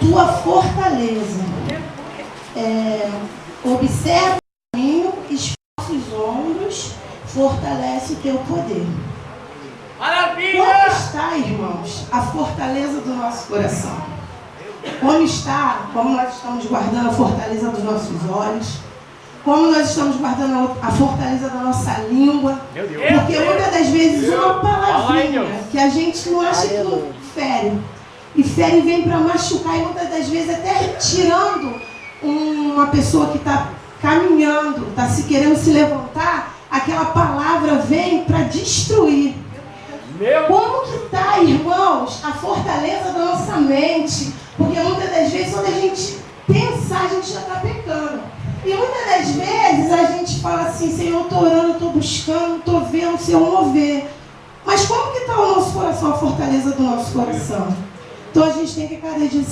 tua fortaleza. Observa o caminho, esforça os ombros, fortalece o teu poder. Maravilha! Como está, irmãos, a fortaleza do nosso coração? Como está, como nós estamos guardando a fortaleza dos nossos olhos? Como nós estamos guardando a fortaleza da nossa língua? Porque muitas das vezes uma palavrinha que a gente não acha que fere. E fere vem para machucar e muitas das vezes até tirando uma pessoa que está caminhando, está se querendo se levantar, aquela palavra vem para destruir. Como que está, irmãos, a fortaleza da nossa mente? Porque muitas das vezes quando a gente pensar, a gente já está pecando. E muitas das vezes a gente fala assim, Senhor, eu estou orando, estou buscando, estou vendo, Senhor, mover. Mas como que está o nosso coração, a fortaleza do nosso coração? Então a gente tem que cada dia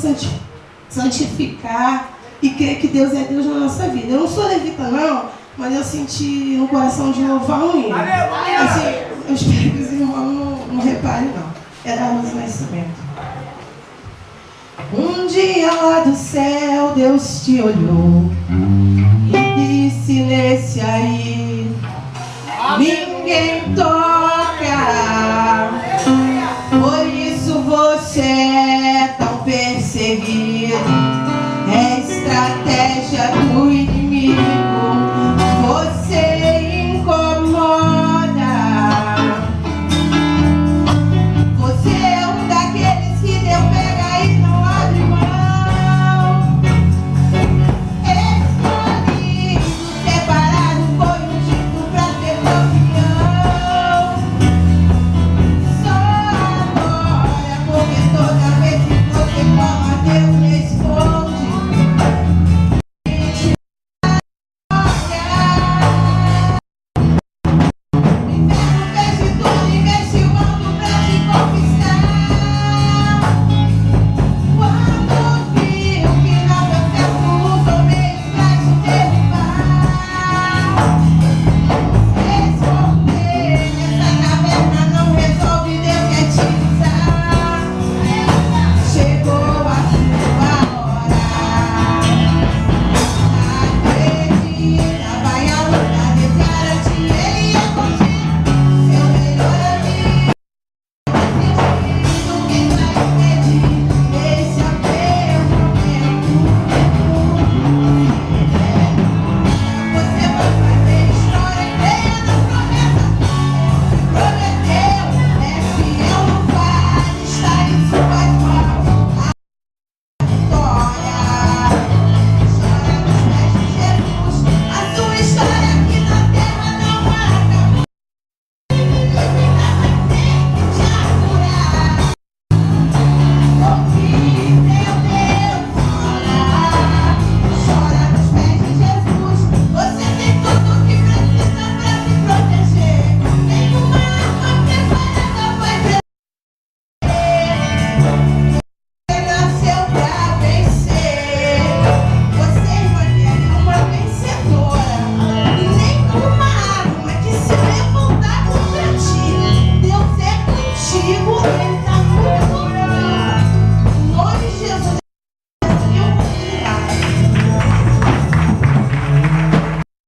santificar e crer que Deus é Deus na nossa vida. Eu não sou levita não, mas eu senti no coração de louvar um hino. Assim, eu espero que os irmãos não reparem não. É da Rosa Nascimento. Um dia lá do céu Deus te olhou e disse nesse aí, ninguém toca